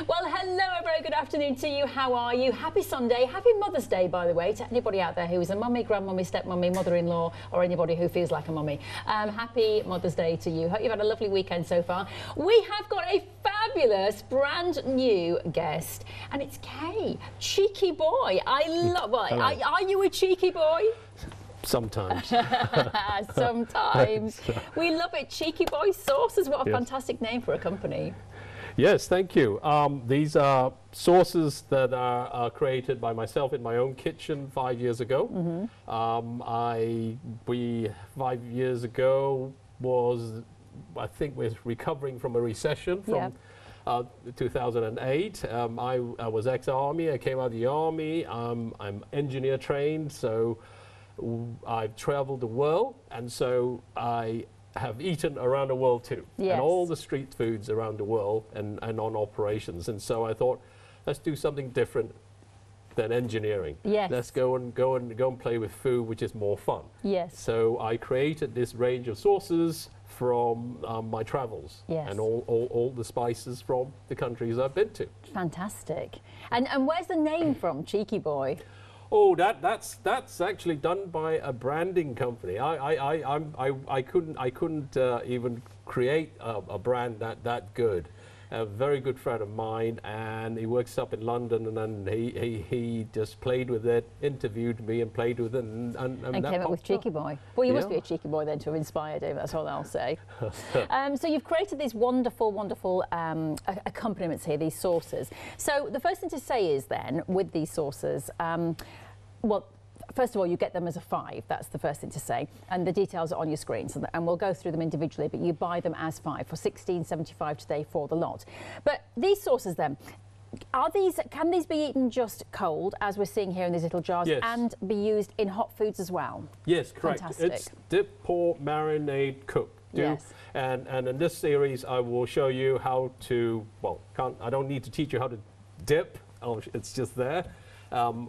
Well, hello, a very good afternoon to you. How are you? Happy Sunday. Happy Mother's Day, by the way, to anybody out there who is a mummy, grandmummy, stepmummy, mother-in-law, or anybody who feels like a mummy. Happy Mother's Day to you. Hope you've had a lovely weekend so far. We have got a fabulous brand new guest, and it's Kaye. Cheeky boy. I love it. Are you a cheeky boy? Sometimes. Sometimes. We love it. Cheeky Boy Sauces. What a fantastic name for a company. Yes, thank you. These are sauces that are created by myself in my own kitchen 5 years ago. 5 years ago I think we're recovering from a recession from 2008. I was ex-army. I came out of the army. I'm engineer trained, so I've traveled the world, and so I have eaten around the world too, and all the street foods around the world and on operations. And so I thought, let's do something different than engineering. Let's go and play with food, which is more fun. So I created this range of sauces from my travels and all the spices from the countries I've been to. Fantastic. And where's the name from, Cheeky Boy? Oh, that's actually done by a branding company. I couldn't even create a brand that good. A very good friend of mine, and he works up in London, and then he just played with it, interviewed me, and played with it, and came up with Cheeky Boy. Well, you must be a cheeky boy then to have inspired him. That's all I'll say. So you've created these wonderful accompaniments here, these sauces. So the first thing to say is then with these sauces, well, first of all, you get them as a 5. That's the first thing to say. And the details are on your screens, and we'll go through them individually, but you buy them as 5 for $16.75 today for the lot. But these sauces then, can these be eaten just cold, as we're seeing here in these little jars, and be used in hot foods as well? Yes, correct. Fantastic. It's dip, pour, marinade, cook. And in this series, I will show you how to, well, I don't need to teach you how to dip. It's just there.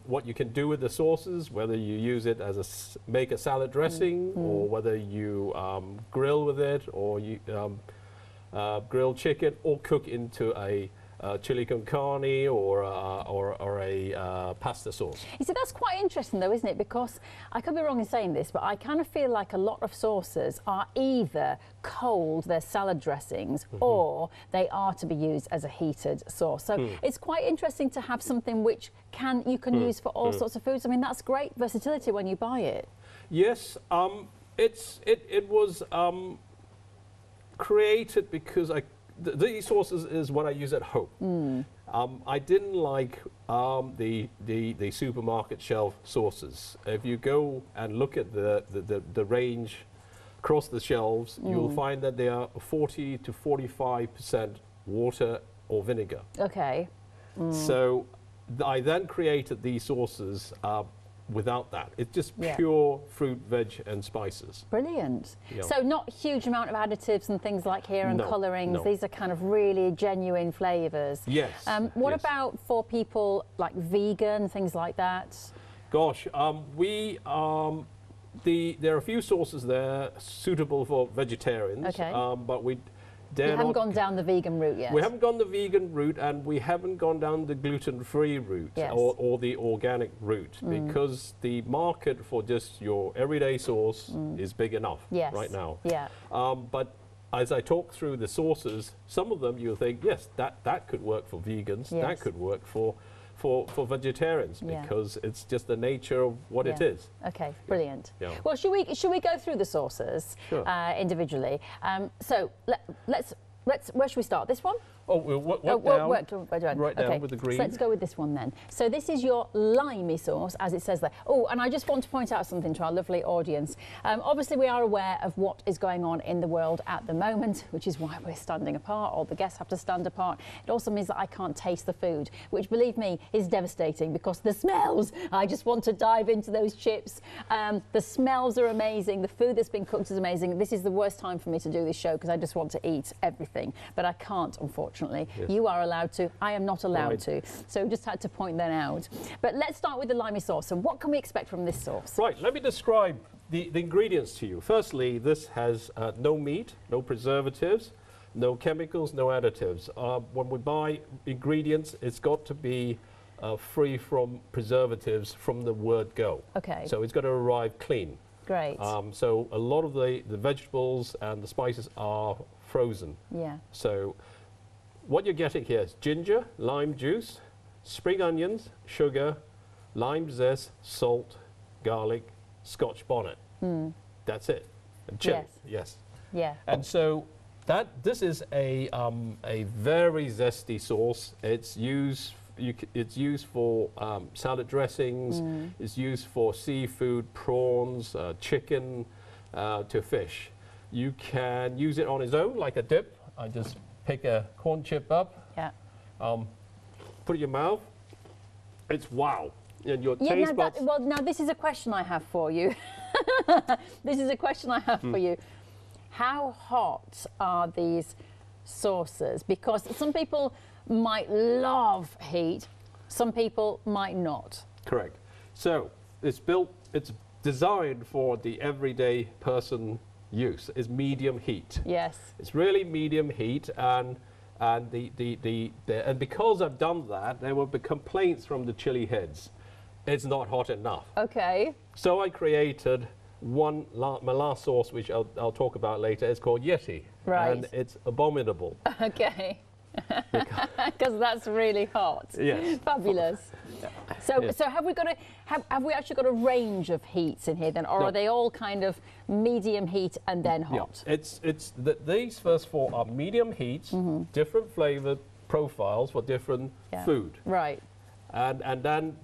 What you can do with the sauces, whether you use it as make a salad dressing, or whether you grill with it, or you grill chicken, or cook into a chili con carne or a pasta sauce. You see, that's quite interesting though, isn't it? Because I could be wrong in saying this, but I kind of feel like a lot of sauces are either cold, they're salad dressings, or they are to be used as a heated sauce. So it's quite interesting to have something which you can use for all sorts of foods. I mean, that's great versatility when you buy it. Yes, it was created because these sauces is what I use at home. I didn't like the supermarket shelf sauces. If you go and look at the range across the shelves, you'll find that they are 40 to 45% water or vinegar. Okay. So I then created these sauces without that. It's just pure fruit, veg, and spices. Brilliant. So not a huge amount of additives and things like here and colourings. These are kind of really genuine flavours. Yes. What about for people like vegan, things like that? Gosh, there are a few sauces there suitable for vegetarians, but we haven't gone down the vegan route yet. We haven't gone the vegan route, and we haven't gone down the gluten-free route or the organic route, because the market for just your everyday sauce is big enough right now. But as I talk through the sauces, some of them you'll think, yes, that could work for vegans, that could work for vegetarians, because it's just the nature of what it is. Okay, brilliant. Well, should we go through the sauces individually? So where should we start? This one? Oh, we'll work down, right down with the green. So let's go with this one then. So this is your limey sauce, as it says there. Oh, and I just want to point out something to our lovely audience. Obviously, we are aware of what is going on in the world at the moment, which is why we're standing apart, or the guests have to stand apart. It also means that I can't taste the food, which, believe me, is devastating, because the smells, I just want to dive into those chips. The smells are amazing. The food that's been cooked is amazing. This is the worst time for me to do this show, because I just want to eat everything, but I can't, unfortunately. You are allowed to. I am not allowed to. So just had to point that out. But let's start with the limey sauce. And what can we expect from this sauce? Right, let me describe the ingredients to you. Firstly, this has no meat, no preservatives, No chemicals, no additives. When we buy ingredients, it's got to be free from preservatives from the word go. Okay. So it's got to arrive clean. Great. So a lot of the vegetables and the spices are frozen. Yeah. So what you're getting here is ginger, lime juice, spring onions, sugar, lime zest, salt, garlic, Scotch bonnet. That's it. And chili. Yes. Yes. Yeah. And so this is a very zesty sauce. It's used for salad dressings. It's used for seafood, prawns, chicken, to fish. You can use it on its own like a dip. I just pick a corn chip up. Yeah. Put it in your mouth. It's wow. And your Yeah, taste buds. well, now this is a question I have for you. This is a question I have for you. How hot are these sauces? Because some people might love heat, some people might not. Correct. So it's designed for the everyday person use. It's medium heat. Yes. It's really medium heat, and because I've done that, there will be complaints from the chili heads. It's not hot enough. Okay. So I created my last sauce, which I'll talk about later. It's called Yeti. Right. And it's abominable. Okay. Because that's really hot. Yes. Fabulous. So, Yes. so have we actually got a range of heats in here then, or No. are they all kind of medium heat and then hot? Yeah. These first four are medium heats, different flavor profiles for different Yeah. food. Right. And then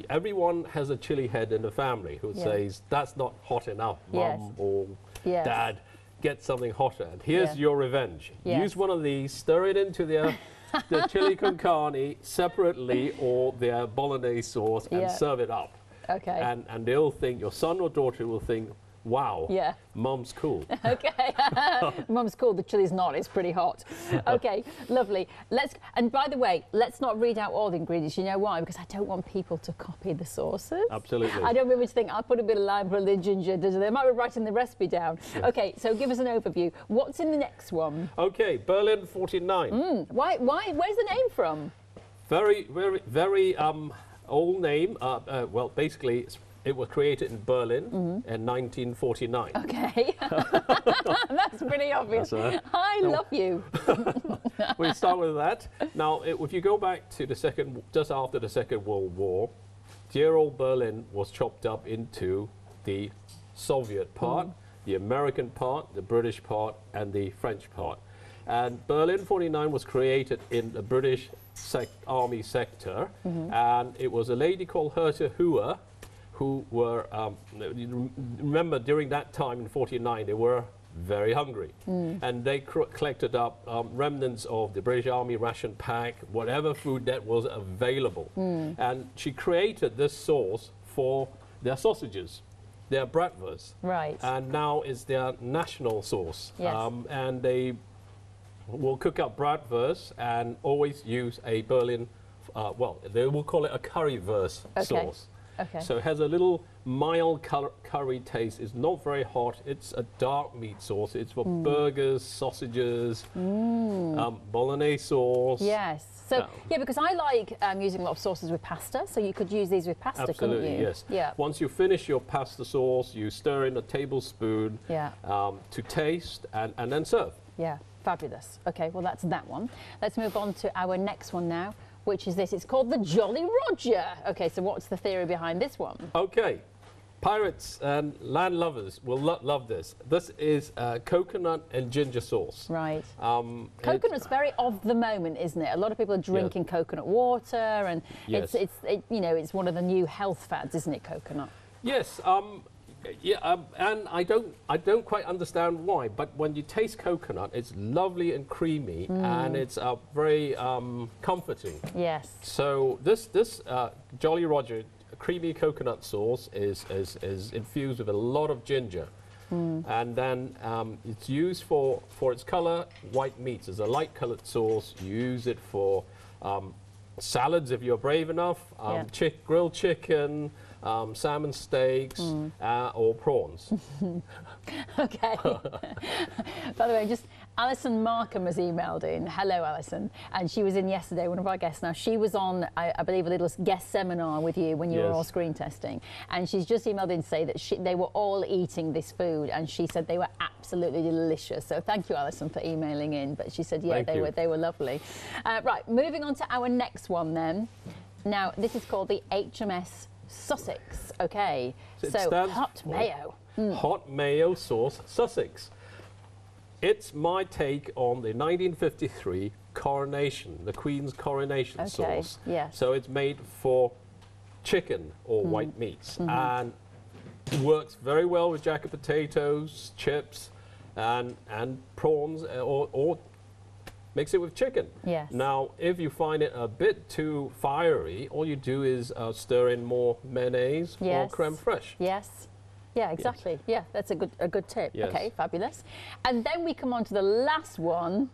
everyone has a chili head in the family who Yeah. says that's not hot enough, Yes. mum or Yes. dad. Get something hotter. And here's Yeah. your revenge. Yes. Use one of these, stir it into the chili con carne separately or their bolognese sauce and Yeah. serve it up. Okay. And they'll think, your son or daughter will think, wow, Yeah. mum's cool. Okay. Mum's cool. The chili's not. It's pretty hot. Okay. Lovely. And by the way, let's not read out all the ingredients. You know why? Because I don't want people to copy the sauces. Absolutely. I don't want people to think I'll put a bit of lime, put a little ginger. They might be writing the recipe down. Yeah. Okay. So give us an overview. What's in the next one? Okay, Berlin 49. Why? Where's the name from? Very, very, very old name. Well, basically, it was created in Berlin in 1949. Okay. That's pretty obvious. That's I love you. We start with that. Now, if you go back to just after the Second World War, dear old Berlin was chopped up into the Soviet part, the American part, the British part, and the French part. And Berlin 49 was created in the British Army sector, and it was a lady called Herta Hoover, who were, remember during that time in 49, they were very hungry. And they collected up remnants of the British Army ration pack, whatever food that was available. And she created this sauce for their sausages, their bratwurst. Right. And now it's their national sauce. Yes. And they will cook up bratwurst and always use a Berlin, well, they will call it a currywurst sauce. Okay. So it has a little mild curry taste. It's not very hot. It's a dark meat sauce. It's for burgers, sausages, bolognese sauce. Yes. So yeah, because I like using a lot of sauces with pasta. So you could use these with pasta, couldn't Absolutely, you? yes. Yeah. Once you finish your pasta sauce, you stir in a tablespoon Yeah. to taste and then serve. Yeah. Fabulous. Okay. Well, that's that one. Let's move on to our next one now, which is this. It's called the Jolly Roger. Okay. So what's the theory behind this one? Okay. Pirates and land lovers will love this. This is coconut and ginger sauce. Right. Coconut's very of the moment, isn't it? A lot of people are drinking coconut water, and Yes. it's one of the new health fads, isn't it? Coconut. Yes. And I don't quite understand why, but when you taste coconut, it's lovely and creamy, and it's very comforting. Yes. So this Jolly Roger creamy coconut sauce is infused with a lot of ginger, and then it's used for its color, white meats. It's a light colored sauce. You use it for salads if you're brave enough, grilled chicken, salmon steaks, or prawns. Okay. By the way, just Alison Markham has emailed in. Hello, Alison. And she was in yesterday, one of our guests. Now, she was on, I believe, a little guest seminar with you when you were all screen testing. And she's just emailed in to say that they were all eating this food, and she said they were absolutely delicious. So thank you, Alison, for emailing in. But she said, yeah, they were lovely. Right, moving on to our next one then. Now, this is called the HMS Sussex. Okay, so hot mayo. Hot mayo sauce Sussex. It's my take on the 1953 coronation, the Queen's coronation sauce. Yes. So it's made for chicken or white meats, and works very well with jacket potatoes, chips, and prawns, or mix it with chicken. Yes. Now, if you find it a bit too fiery, all you do is stir in more mayonnaise or creme fraiche. Yes. Yeah, exactly. Yes. Yeah, that's a good tip. Yes. Okay, fabulous. And then we come on to the last one.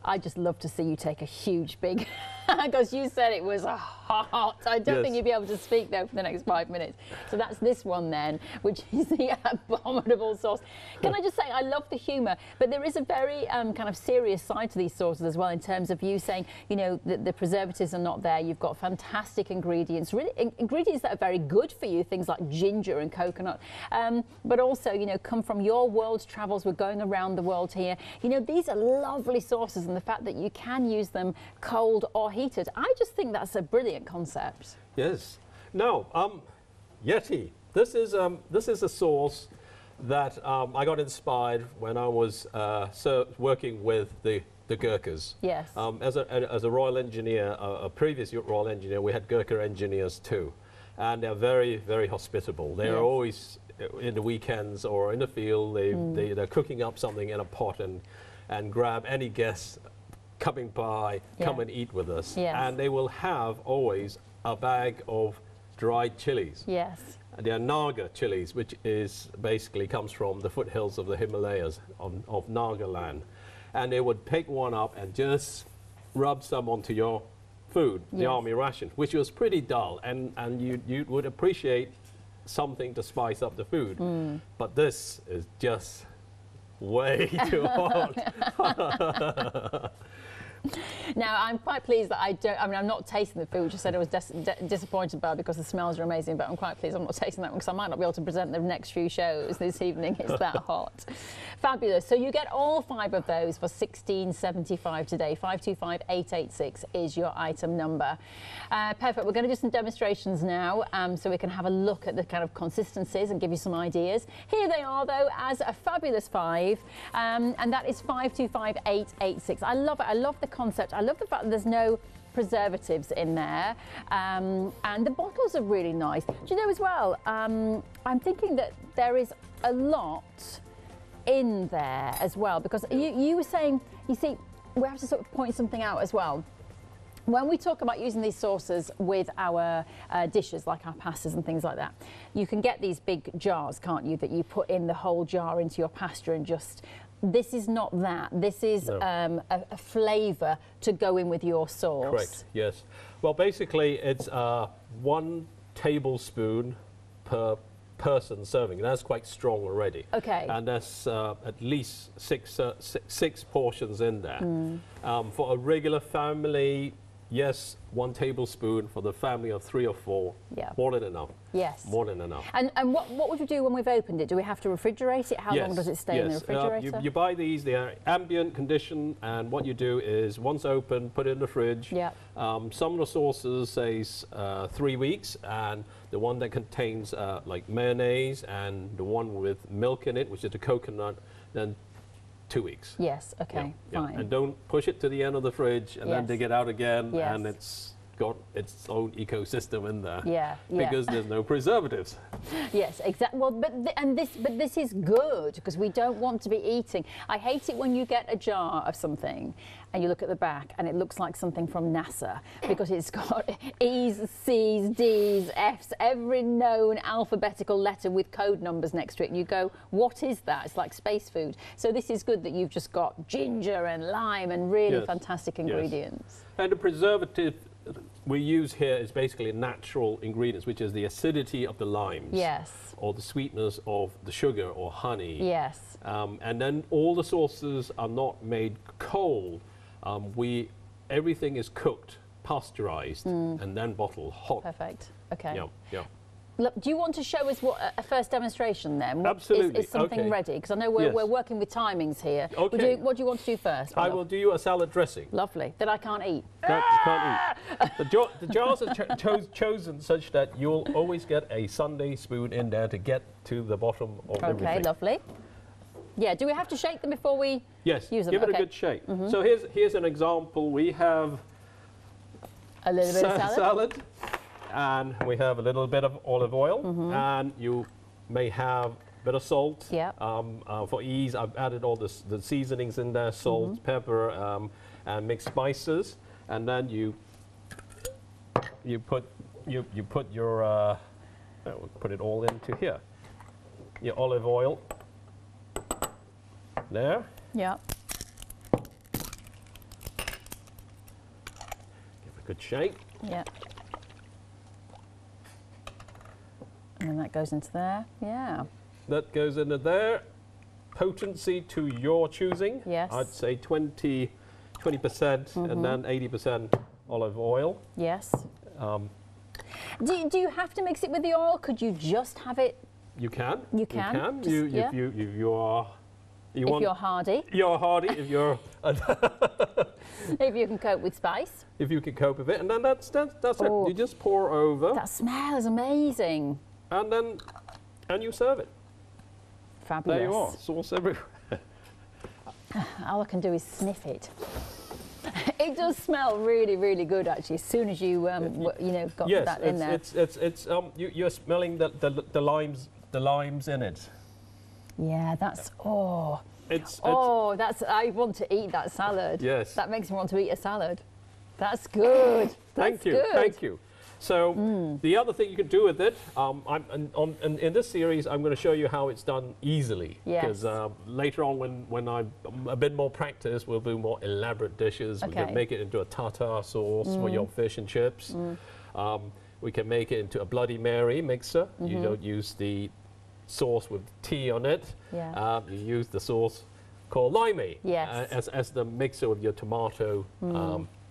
I just love to see you take a huge big, because you said it was hot. I don't think you'll be able to speak though for the next 5 minutes. So that's this one then, which is the abominable sauce. Can I just say, I love the humour, but there is a very kind of serious side to these sauces as well, in terms of you saying, you know, the preservatives are not there. You've got fantastic ingredients, really ingredients that are very good for you, things like ginger and coconut, but also, you know, come from your world travels. We're going around the world here. You know, these are lovely sauces, and the fact that you can use them cold or heated, I just think that's a brilliant concept. Yes. Now, Yeti. This is a sauce that I got inspired when I was working with the Gurkhas. Yes. As a Royal Engineer, a previous Royal Engineer, we had Gurkha engineers too, and they're very, very hospitable. They are always in the weekends or in the field. They're cooking up something in a pot and grab any guest coming by, come and eat with us. Yes. And they will have always a bag of dried chilies. Yes. They are Naga chilies, which is basically comes from the foothills of the Himalayas of Nagaland. And they would pick one up and just rub some onto your food, the army ration, which was pretty dull. And you would appreciate something to spice up the food. But this is just way too hot. Now, I'm quite pleased that I'm not tasting the food, which I said I was disappointed about because the smells are amazing, but I'm quite pleased I'm not tasting that one because I might not be able to present the next few shows this evening. It's that hot. Fabulous. So you get all 5 of those for $16.75 today. 525886 is your item number. Perfect. We're going to do some demonstrations now, so we can have a look at the kind of consistencies and give you some ideas. Here they are, though, as a fabulous 5, and that is 525886. I love it. I love the concept. I love the fact that there's no preservatives in there, and the bottles are really nice. Do you know as well, I'm thinking that there is a lot in there as well, because you were saying, you see, we have to sort of point something out as well. When we talk about using these sauces with our dishes, like our pastas and things like that, you can get these big jars, can't you, that you put in the whole jar into your pasta and just... This is not that. This is a flavour to go in with your sauce. Correct, yes. Well, basically, it's 1 tablespoon per person serving. That's quite strong already. Okay. And there's at least six portions in there. For a regular family, yes, 1 tablespoon. For the family of 3 or 4, more than enough. Yes. More than enough. And what would you do when we've opened it? Do we have to refrigerate it? How long does it stay in the refrigerator? You buy these, they are ambient condition, and what you do is, once open, put it in the fridge. Yeah. Some of the sauces says 3 weeks, and the one that contains like mayonnaise and the one with milk in it, which is the coconut, then 2 weeks. Yes, okay, fine. And don't push it to the end of the fridge and then dig it out again, and it's got its own ecosystem in there. Because there's no preservatives. Yes, exactly. Well, but this is good, because we don't want to be eating. I hate it when you get a jar of something and you look at the back and it looks like something from NASA, because it's got E's, C's, D's, F's, every known alphabetical letter with code numbers next to it, and you go, what is that? It's like space food. So this is good that you've just got ginger and lime and really fantastic ingredients. And the preservative we use here is basically natural ingredients, which is the acidity of the limes. Yes. Or the sweetness of the sugar or honey. Yes. And then all the sauces are not made cold. Everything is cooked, pasteurized, and then bottled hot. Perfect. Okay. Yeah, yeah. Look, do you want to show us what a first demonstration then? Absolutely. Is something Okay. ready? Because I know we're Yes. working with timings here. Okay. What do you want to do first? my I love? will do you a salad dressing. Lovely. That I can't eat. That you can't eat. The jars are chosen such that you'll always get a Sunday spoon in there to get to the bottom of everything. Okay, lovely. Yeah, do we have to shake them before we Yes, use them? give it Okay. a good shake. So here's an example. We have A little bit of salad. and we have a little bit of olive oil, and you may have a bit of salt. Yeah. For ease, I've added all the seasonings in there: salt, pepper, and mixed spices. And then you put your we'll put it all into here. Your olive oil there. Yeah. Give it a good shake. Yeah. And then that goes into there. Yeah. That goes into there. Potency to your choosing. Yes. I'd say 20%, and then 80% olive oil. Yes. Do you have to mix it with the oil? Could you just have it? You can. You can. Just- You, yeah. if you are. You If want, you're hardy, you're hardy. If you're. if you can cope with spice. If you can cope with it, and then that's Oh. it. You just pour over, That smell is amazing. and you serve it. Fabulous. There you are. Sauce everywhere. All I can do is sniff it. It does smell really, really good actually. As soon as you got Yes, that in there. you're smelling the limes in it. Yeah, that's It's that's I want to eat that salad. Yes. That makes me want to eat a salad. That's good. Thank you, thank you. So the other thing you can do with it, in this series, I'm going to show you how it's done easily. Yes. Because later on, when I'm a bit more practiced, we'll do more elaborate dishes. We Okay. can make it into a tartar sauce for your fish and chips. We can make it into a Bloody Mary mixer. You don't use the sauce with tea on it. Yeah. You use the sauce called limey Yes. as the mixer with your tomato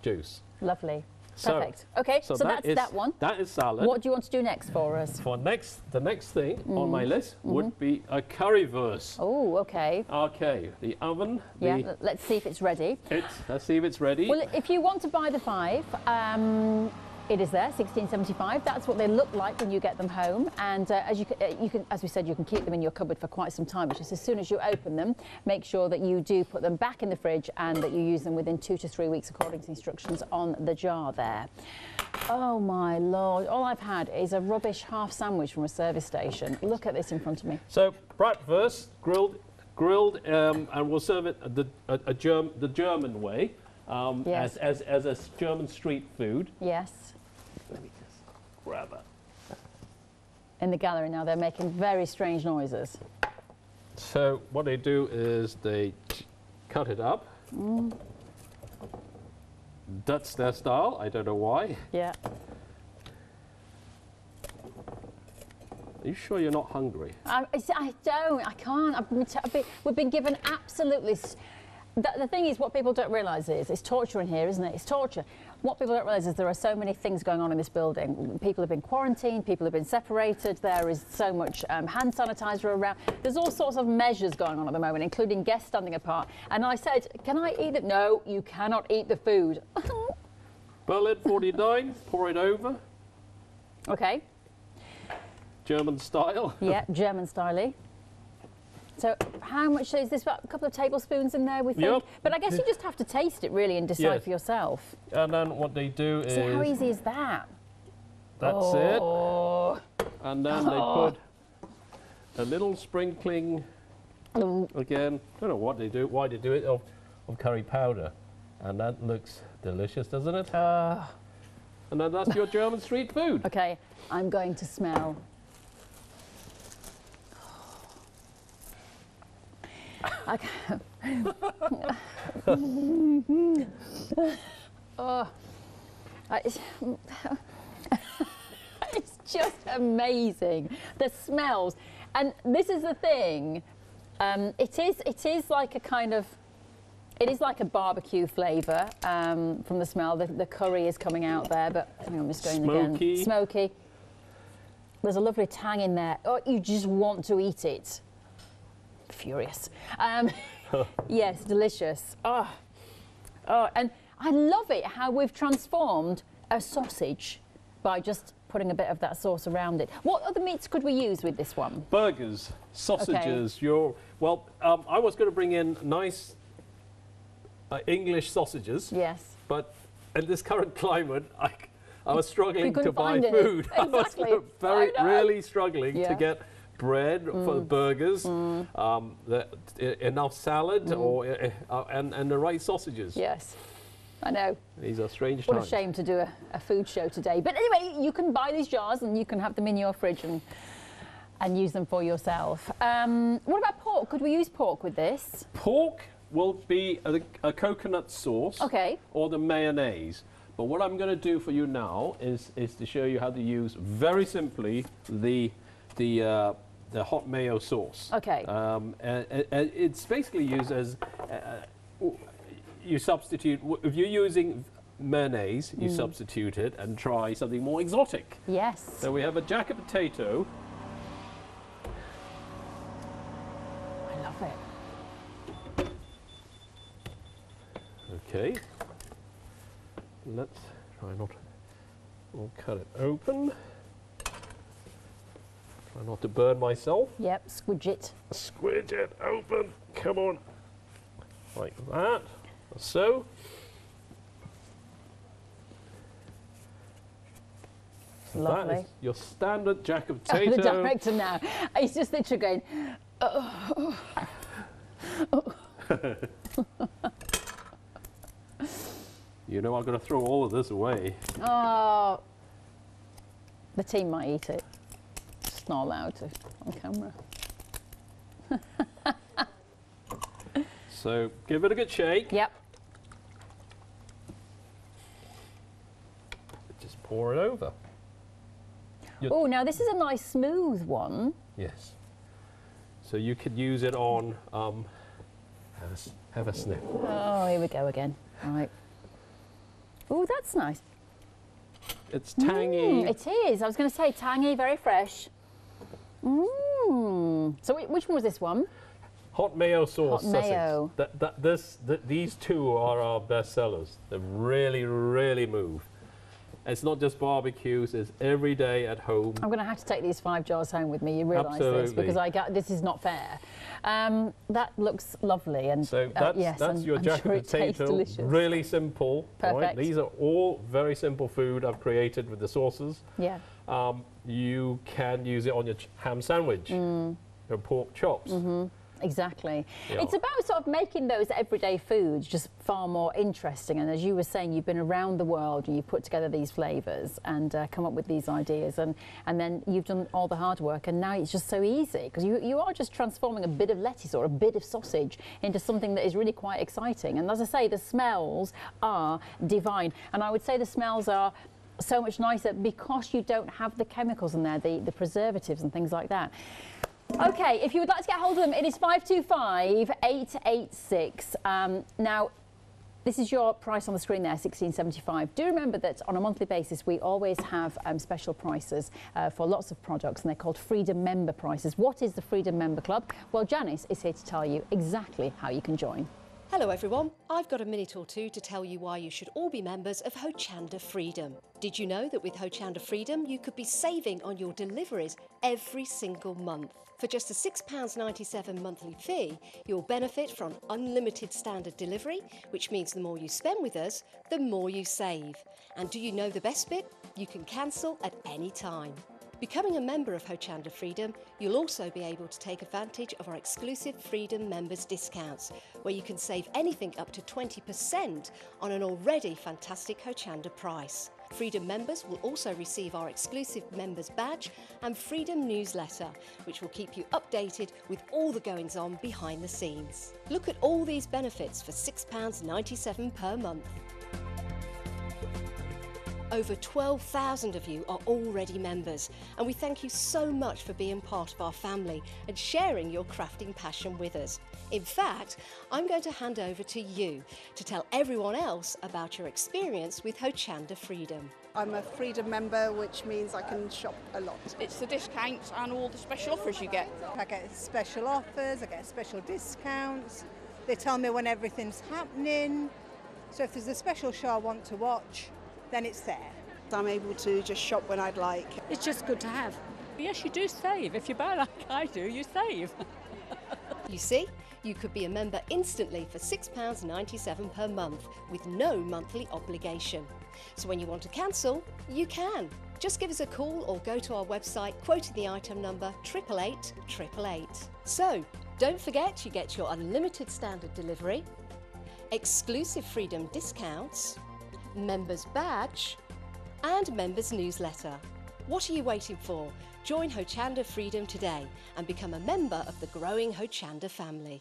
juice. Lovely. So- Perfect. Okay, so that's is, that one. That is salad. What do you want to do next for us? The next thing on my list would be a currywurst. Oh, okay. Okay, the oven. Yeah, let's see if it's ready. Let's see if it's ready. Well, if you want to buy the 5, it is there, $16.75. That's what they look like when you get them home. And as as we said, you can keep them in your cupboard for quite some time. It's just as soon as you open them, make sure that you do put them back in the fridge and that you use them within 2 to 3 weeks according to the instructions on the jar there. Oh my Lord, all I've had is a rubbish half sandwich from a service station. Look at this in front of me. So bratwurst, grilled, and we'll serve it the German way, Yes. as a German street food. Yes. Let me just grab it. In the gallery now, they're making very strange noises. So what they do is they cut it up. That's their style. I don't know why. Yeah. Are you sure you're not hungry? I don't. I can't. We've been given absolutely. The thing is, what people don't realise is it's torture in here, isn't it? It's torture. What people don't realise is there are so many things going on in this building. People have been quarantined. People have been separated. There is so much hand sanitizer around. There's all sorts of measures going on at the moment, including guests standing apart. And I said, "Can I eat it?" No, you cannot eat the food. Berlin 49. Pour it over. Okay. German style. Yeah, German style. So how much is this? About a couple of tablespoons in there, we think. Yep. But I guess you just have to taste it really and decide Yes. for yourself. And then what they do is See how easy is that? that's Oh. it. And then they put a little sprinkling again. I don't know what they do, why they do it of curry powder, and that looks delicious, doesn't it? And then that's your German street food. Okay, I'm going to smell. It's just amazing. The smells. And this is the thing. It is like a kind of, it is like a barbecue flavour from the smell. The curry is coming out there, but hang on, I'm just going Smoky. again. Smoky. There's a lovely tang in there. Oh, you just want to eat it. Furious. Yes, delicious. Oh, and I love it how we've transformed a sausage by just putting a bit of that sauce around it. What other meats could we use with this one? Burgers, sausages. Okay. I was going to bring in nice English sausages. Yes. But in this current climate, I was struggling to buy food. Exactly. I was really struggling to get bread for the burgers, enough salad, and the right sausages. Yes, I know. These are strange What times. a shame to do a food show today. But anyway, you can buy these jars and you can have them in your fridge and use them for yourself. What about pork? Could we use pork with this? Pork will be a coconut sauce, okay, or the mayonnaise. But what I'm going to do for you now is to show you how to use, very simply, the hot mayo sauce. Okay. It's basically used as you substitute. If you're using mayonnaise, you substitute it and try something more exotic. Yes. So we have a jacket potato. I love it. Okay. Let's try not. We'll cut it open. Try not to burn myself. Yep, squidge it. Squidge it open. Come on. Like that. So. Lovely. That is your standard jacket potato. The director now. He's just literally going, You know I'm going to throw all of this away. oh. The team might eat it. Just not allowed to on camera. So give it a good shake. Yep. Just pour it over. Oh, now this is a nice smooth one. Yes. So you could use it on, have a sniff. Oh, here we go again. All right. Oh, that's nice. It's tangy. It is. I was going to say tangy, very fresh. So which one was this one? Hot mayo sauce. Hot mayo. These two are our best sellers. They really, really move. It's not just barbecues, it's every day at home. I'm going to have to take these 5 jars home with me. You realise this, because this is not fair. That looks lovely, and so yes, that's your jacket potato. Really simple. Perfect. Right? These are all very simple food I've created with the sauces. Yeah. You can use it on your ham sandwich, your pork chops. Exactly. Yeah. It's about sort of making those everyday foods just far more interesting. And as you were saying, you've been around the world and you've put together these flavours and come up with these ideas, and then you've done all the hard work, and now it's just so easy, because you are just transforming a bit of lettuce or a bit of sausage into something that is really quite exciting. And as I say, the smells are divine, and I would say the smells are so much nicer because you don't have the chemicals in there, the preservatives and things like that. Okay, if you would like to get hold of them, it is 525 886. Now, this is your price on the screen there, $16.75. Do remember that on a monthly basis, we always have special prices for lots of products, and they're called Freedom Member prices. What is the Freedom Member Club? Well, Janice is here to tell you exactly how you can join. Hello everyone, I've got a minute or two to tell you why you should all be members of Hochanda Freedom. Did you know that with Hochanda Freedom you could be saving on your deliveries every single month? For just a £6.97 monthly fee, you'll benefit from unlimited standard delivery, which means the more you spend with us, the more you save. And do you know the best bit? You can cancel at any time. Becoming a member of Hochanda Freedom, you'll also be able to take advantage of our exclusive Freedom members discounts, where you can save anything up to 20% on an already fantastic Hochanda price. Freedom members will also receive our exclusive members badge and Freedom newsletter, which will keep you updated with all the goings on behind the scenes. Look at all these benefits for £6.97 per month. Over 12,000 of you are already members, and we thank you so much for being part of our family and sharing your crafting passion with us. In fact, I'm going to hand over to you to tell everyone else about your experience with Hochanda Freedom. I'm a Freedom member, which means I can shop a lot. It's the discounts and all the special offers you get. I get special offers, I get special discounts. They tell me when everything's happening. So if there's a special show I want to watch, then it's there. I'm able to just shop when I'd like. It's just good to have. Yes, you do save. If you buy like I do, you save. You see, you could be a member instantly for £6.97 per month with no monthly obligation. So when you want to cancel, you can. Just give us a call or go to our website quoting the item number 888 888. So don't forget you get your unlimited standard delivery, exclusive Freedom discounts, members badge and members newsletter. What are you waiting for? Join Hochanda Freedom today and become a member of the growing Hochanda family.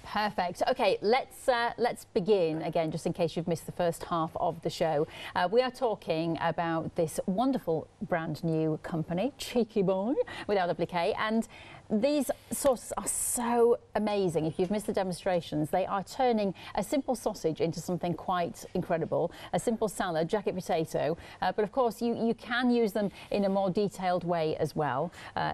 Perfect. Okay, let's begin again, just in case you've missed the first half of the show. We are talking about this wonderful brand new company, Cheeky Boy, without a K, and these sauces are so amazing. If you've missed the demonstrations, they are turning a simple sausage into something quite incredible. A simple salad, jacket potato, but of course you can use them in a more detailed way as well.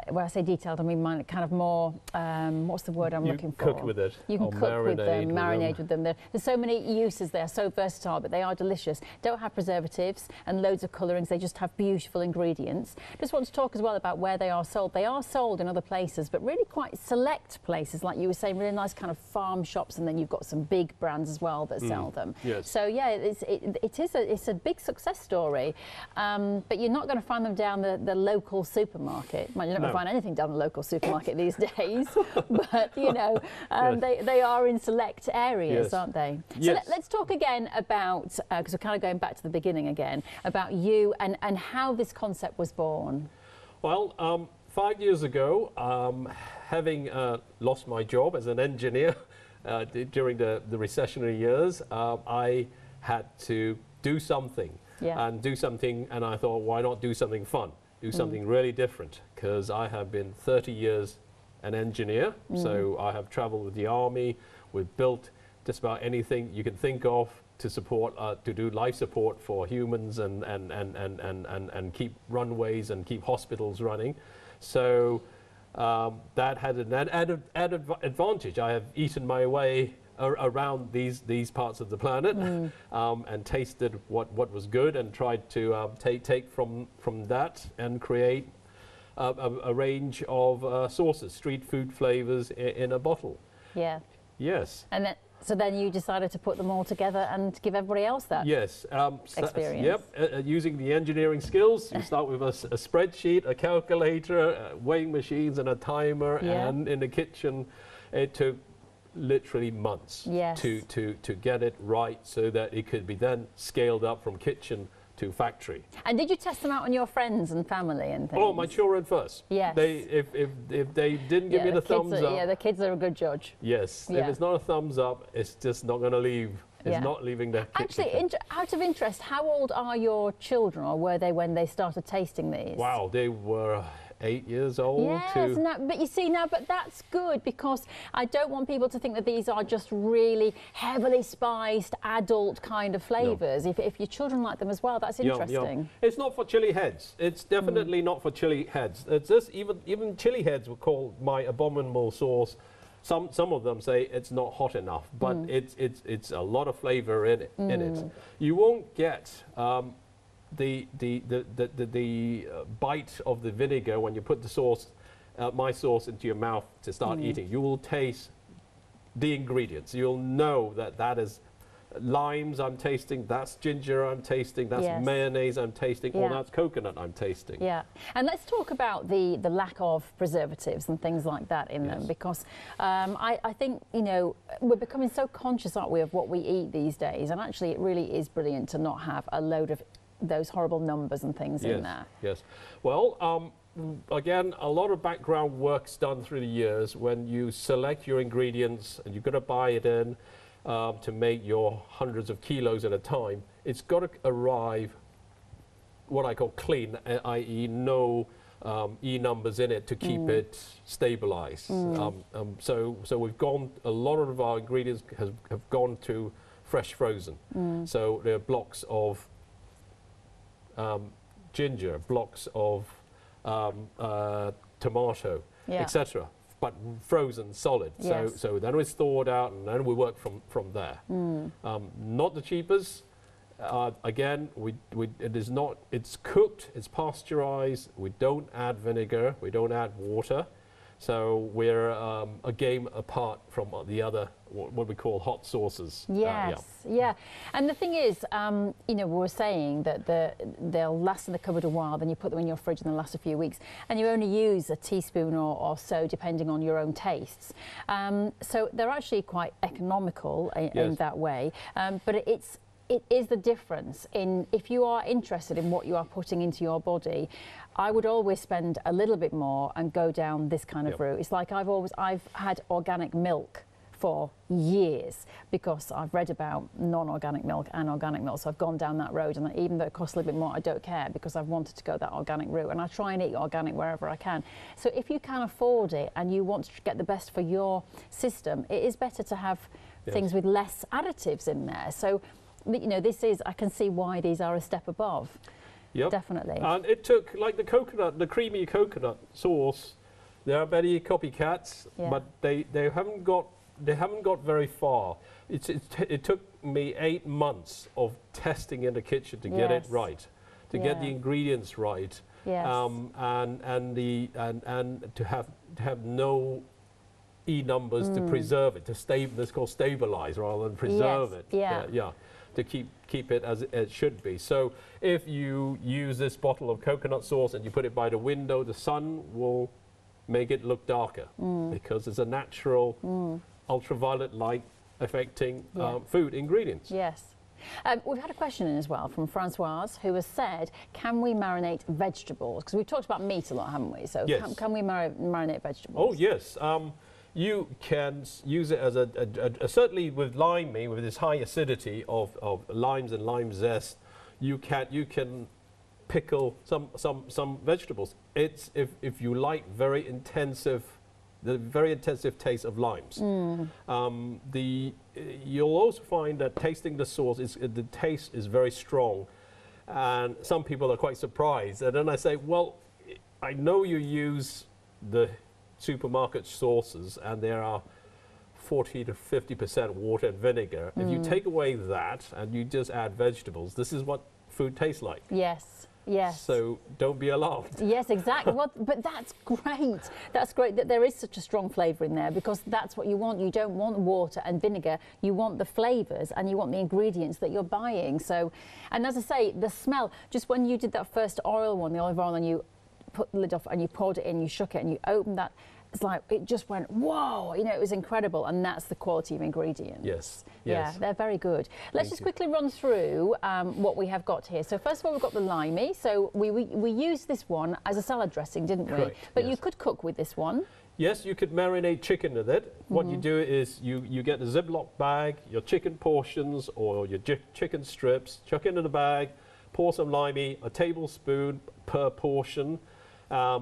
When I say detailed, I mean kind of more, what's the word I'm looking for? Cook with it. You can cook with them, marinate with them. There's so many uses. They're so versatile, but they are delicious. Don't have preservatives and loads of colourings. They just have beautiful ingredients. Just want to talk as well about where they are sold. They are sold in other places, but really quite select places, like you were saying, really nice kind of farm shops, and then you've got some big brands as well that sell them. Yes. So yeah, it's a big success story, but you're not going to find them down the local supermarket. Well, you're not going to find anything down the local supermarket these days, but you know, they are in select areas, aren't they? Yes. So let's talk again about, because we're kind of going back to the beginning again, about you and how this concept was born. Well, 5 years ago, having lost my job as an engineer during the recessionary years, I had to do something. And I thought, why not do something fun? Do something really different, because I have been 30 years an engineer, so I have traveled with the army. We've built just about anything you can think of to support, to do life support for humans and keep runways and keep hospitals running. So that had an added advantage. I have eaten my way around these parts of the planet and tasted what was good and tried to take from that and create a range of sauces, street food flavors in a bottle. Yeah. Yes. And then you decided to put them all together and give everybody else that experience. Yep, using the engineering skills, you start with a spreadsheet, a calculator, weighing machines and a timer, and in the kitchen it took literally months to get it right so that it could be then scaled up from kitchen to factory. And did you test them out on your friends and family and things? Oh, my children first. Yes. If they didn't give me the thumbs up. Yeah, the kids are a good judge. Yes. If it's not a thumbs up, it's just not going to leave. It's not leaving the kitchen. Actually, out of interest, how old are your children, or were they when they started tasting these? Wow, they were 8 years old. Yes, but you see now, but that's good, because I don't want people to think that these are just really heavily spiced adult kind of flavours. No. If your children like them as well, that's interesting. It's not for chili heads. It's definitely not for chili heads. It's just even chili heads would call my abominable sauce. Some of them say it's not hot enough, but it's a lot of flavour in it. You won't get the bite of the vinegar when you put the sauce, my sauce, into your mouth to start eating. You will taste the ingredients. You'll know that is limes I'm tasting, that's ginger I'm tasting, that's mayonnaise I'm tasting, or that's coconut I'm tasting. Yeah, and let's talk about the lack of preservatives and things like that in them, because I think, you know, we're becoming so conscious, aren't we, of what we eat these days, and actually it really is brilliant to not have a load of those horrible numbers and things in there. Yes. Well, again, a lot of background work's done through the years when you select your ingredients and you've got to buy it in. to make your hundreds of kilos at a time, it's got to arrive what I call clean, i.e. no E numbers in it to keep it stabilized. So we've gone, a lot of our ingredients have gone to fresh frozen. So there are blocks of ginger, blocks of tomato, etc. But frozen, solid. Yes. So then it's thawed out, and then we work from there. Not the cheapest. Again, it is not. It's cooked. It's pasteurized. We don't add vinegar. We don't add water. So we're a game apart from the other, what we call hot sauces. Yes, yeah. And the thing is, you know, we were saying that they'll last in the cupboard a while, then you put them in your fridge and they'll last a few weeks, and you only use a teaspoon or so, depending on your own tastes. So they're actually quite economical in that way, but it is the difference in, if you are interested in what you are putting into your body, I would always spend a little bit more and go down this kind of route. It's like I've had organic milk for years because I've read about non-organic milk and organic milk, so I've gone down that road, and even though it costs a little bit more, I don't care because I've wanted to go that organic route, and I try and eat organic wherever I can. So if you can afford it and you want to get the best for your system, it is better to have things with less additives in there. So, you know, this is, I can see why these are a step above. Yep. Definitely. And it took, like the coconut, the creamy coconut sauce, there are many copycats, but they haven't got very far. It took me 8 months of testing in the kitchen to get it right, to get the ingredients right, and to have no E numbers to preserve it, that's called stabilize rather than preserve it. To keep it as it should be. So if you use this bottle of coconut sauce and you put it by the window, the sun will make it look darker because it's a natural ultraviolet light affecting food ingredients. Yes. We've had a question in as well from Francoise, who has said, can we marinate vegetables? Because we've talked about meat a lot, haven't we? So can we marinate vegetables? Oh, yes. You can use it as certainly with limey, with this high acidity of limes and lime zest, you can pickle some vegetables. It's if you like the very intensive taste of limes. You'll also find that tasting the sauce the taste is very strong, and some people are quite surprised. And then I say, well, I know you use the supermarket sauces and there are 40 to 50% water and vinegar. If you take away that and you just add vegetables, this is what food tastes like. Yes. Yes. So don't be alarmed. Yes, exactly. Well, but that's great. That's great that there is such a strong flavour in there, because that's what you want. You don't want water and vinegar. You want the flavours and you want the ingredients that you're buying. So, and as I say, the smell, just when you did that first oil one, the olive oil, and you put the lid off and you poured it in, you shook it and you opened that, it's like, it just went, whoa, you know, it was incredible. And that's the quality of ingredients. Yes. Yeah, they're very good. Let's just quickly run through what we have got here. So first of all, we've got the limey. So we used this one as a salad dressing, didn't we? Correct, but you could cook with this one. Yes, you could marinate chicken with it. What you do is you get a Ziploc bag, your chicken portions or your chicken strips, chuck into the bag, pour some limey, a tablespoon per portion,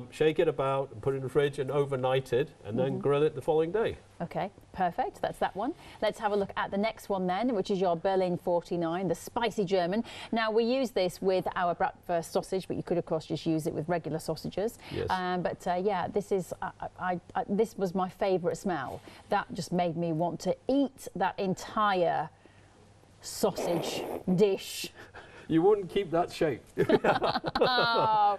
shake it about and put it in the fridge and overnight it, and then grill it the following day. Okay, perfect. That's that one. Let's have a look at the next one then, which is your Berlin 49, the spicy German. Now, we use this with our bratwurst sausage, but you could, of course, just use it with regular sausages. Yes. Yeah, this is this was my favourite smell. That just made me want to eat that entire sausage dish. You wouldn't keep that shape. Oh,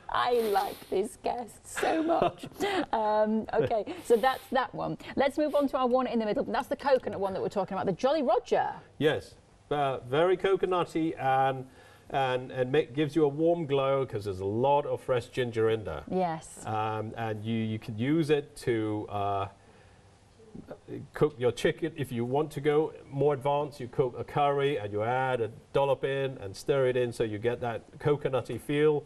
I like this guest so much. Okay, so that's that one. Let's move on to our one in the middle. That's the coconut one that we're talking about, the Jolly Roger. Yes, very coconutty and gives you a warm glow because there's a lot of fresh ginger in there. Yes. And you can use it to cook your chicken. If you want to go more advanced, you cook a curry and you add a dollop in and stir it in so you get that coconutty feel.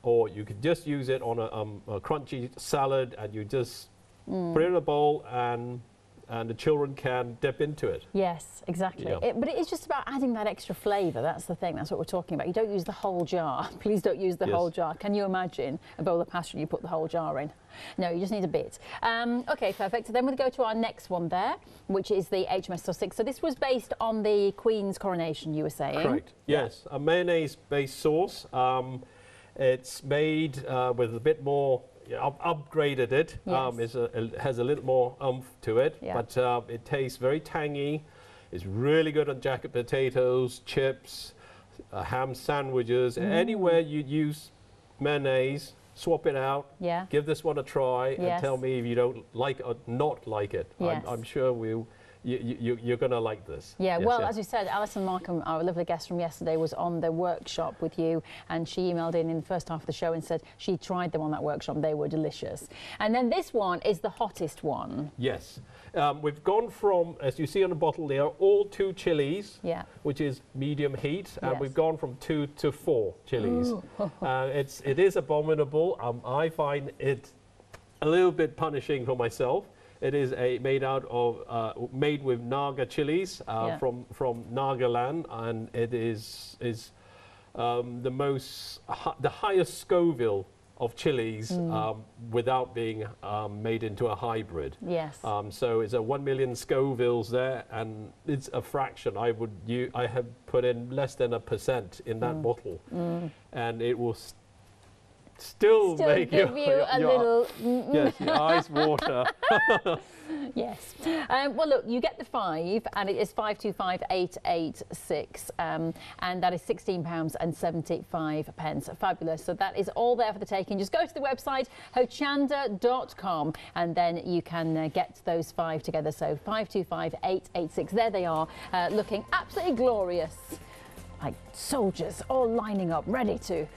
Or you could just use it on a crunchy salad and you just put it in a bowl and and the children can dip into it. Yes, exactly. Yeah. But it is just about adding that extra flavour. That's the thing. That's what we're talking about. You don't use the whole jar. Please don't use the whole jar. Can you imagine a bowl of pasta and you put the whole jar in? No, you just need a bit. OK, perfect. So then we'll go to our next one there, which is the Hms Sussex. So this was based on the Queen's coronation, you were saying? Correct. Yes, a mayonnaise-based sauce. It's made with a bit more. I've upgraded it. Yes. It has a little more oomph to it, but it tastes very tangy. It's really good on jacket potatoes, chips, ham sandwiches. Anywhere you use mayonnaise, swap it out. Yeah. Give this one a try and tell me if you don't like or not like it. Yes. I'm sure you're going to like this. Yeah, well, as we said, Alison Markham, our lovely guest from yesterday, was on the workshop with you, and she emailed in the first half of the show and said she tried them on that workshop. They were delicious. And then this one is the hottest one. Yes. We've gone from, as you see on the bottle, they are all 2 chilies, which is medium heat, and we've gone from 2 to 4 chilies. It is abominable. I find it a little bit punishing for myself. It is made with Naga chilies from Nagaland, and it is the highest Scoville of chilies without being made into a hybrid. Yes. So it's a 1 million Scovilles there, and it's a fraction. I have put in less than 1% in that bottle, and it will still make give you a little yes, your eyes water. Yes. Well, look, you get the 5, and it is 525886, and that is £16.75. Fabulous. So that is all there for the taking. Just go to the website hochanda.com, and then you can get those 5 together. So 525886. There they are, looking absolutely glorious, like soldiers, all lining up, ready to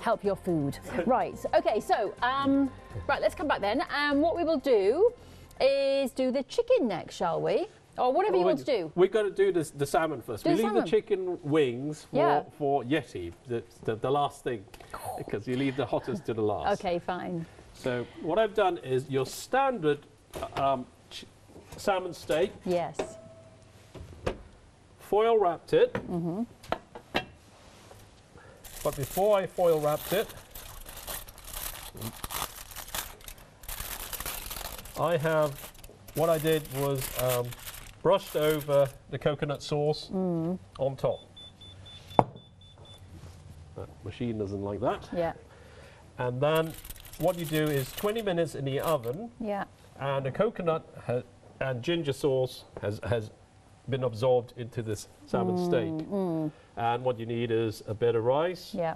help your food. Right, OK, so, right, let's come back then. What we will do is do the chicken next, shall we? Or whatever you want to do. We've got to do the salmon first. We leave the chicken wings for Yeti, the last thing, because you leave the hottest to the last. OK, fine. So what I've done is your standard salmon steak. Yes. Foil wrapped it. But before I foil wrapped it, what I did was brushed over the coconut sauce on top. That machine doesn't like that. Yeah. And then what you do is 20 minutes in the oven. Yeah. And the coconut and ginger sauce has been absorbed into this salmon steak. And what you need is a bit of rice. Yeah.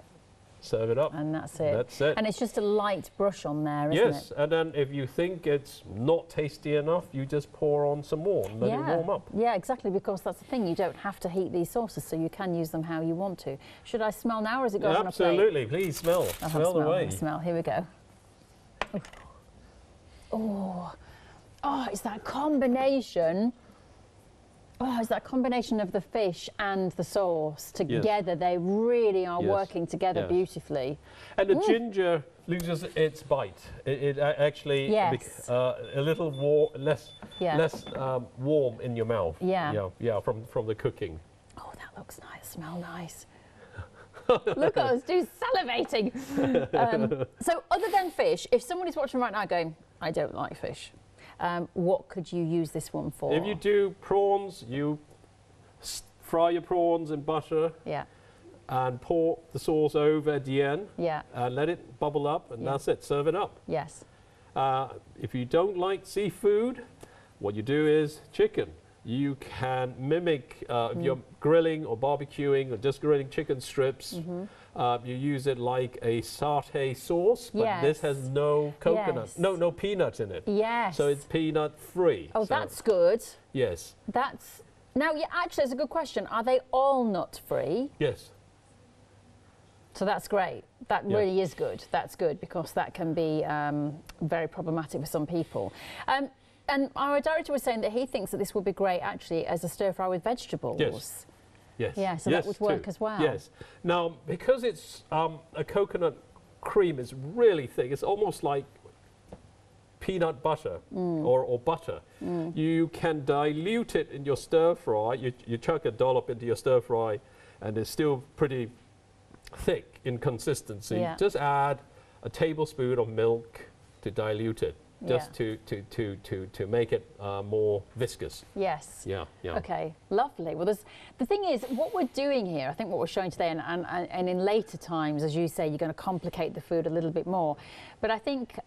Serve it up. And that's it. That's it. And it's just a light brush on there, isn't it? Yes, and then if you think it's not tasty enough, you just pour on some more and let it warm up. Yeah, exactly, because that's the thing. You don't have to heat these sauces, so you can use them how you want to. Should I smell now, or is it going on a plate? Absolutely, please smell. Smell away. Smell. Here we go. Oh, it's that combination. Oh, it's that combination of the fish and the sauce together. Yes. They really are working together beautifully. And the ginger loses its bite. It actually becomes a little less warm in your mouth. Yeah, from the cooking. Oh, that looks nice. Smell nice. Look at us do salivating. So other than fish, if somebody's watching right now going, I don't like fish, what could you use this one for? If you do prawns, you fry your prawns in butter. Yeah. And pour the sauce over at the end. Yeah. And let it bubble up, and that's it. Serve it up. Yes. If you don't like seafood, what you do is chicken. You can mimic if you're grilling or barbecuing or just grilling chicken strips. You use it like a satay sauce, but this has no coconut, no peanuts in it. Yes. So it's peanut free. Oh, so that's good. Yes. That's now. Actually, it's a good question. Are they all nut free? Yes. So that's great. That really is good. That's good, because that can be very problematic for some people. And our director was saying that he thinks that this would be great, actually, as a stir fry with vegetables. Yes. Yes. Yeah, so that would work as well. Yes. Now, because it's a coconut cream, it's really thick. It's almost like peanut butter or butter. You can dilute it in your stir fry. You chuck a dollop into your stir fry and it's still pretty thick in consistency. Yeah. Just add a tablespoon of milk to dilute it, just to make it more viscous. Yes. Yeah, yeah. Okay, lovely. Well, the thing is, what we're doing here, I think what we're showing today, and in later times, as you say, you're going to complicate the food a little bit more. But I think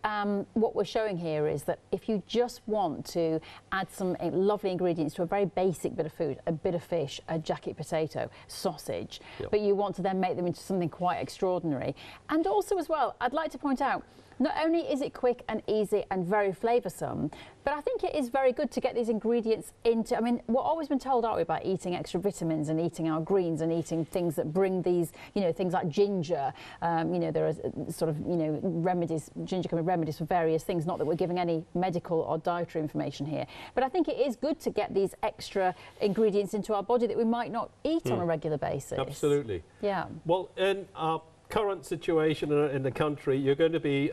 what we're showing here is that if you just want to add some lovely ingredients to a very basic bit of food, a bit of fish, a jacket potato, sausage, but you want to then make them into something quite extraordinary. And also as well, I'd like to point out, not only is it quick and easy and very flavoursome, but I think it is very good to get these ingredients into, I mean, we're always been told, aren't we, about eating extra vitamins and eating our greens and eating things that bring these, you know, things like ginger. You know, there are sort of, you know, remedies, ginger can be remedies for various things, not that we're giving any medical or dietary information here. But I think it is good to get these extra ingredients into our body that we might not eat on a regular basis. Absolutely. Yeah. Well, in our current situation in the country, you're going to be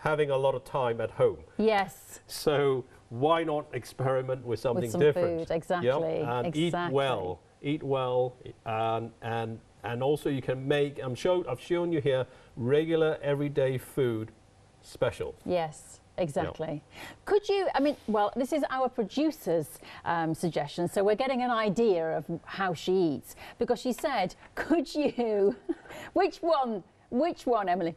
having a lot of time at home. Yes. So why not experiment with something some different? Food, exactly. Yep. And exactly. eat well, and also you can make. I've shown you here regular everyday food special. Yes. Exactly. Yeah. Could you, I mean, well, this is our producer's suggestion, so we're getting an idea of how she eats, because she said, could you, which one, Emily?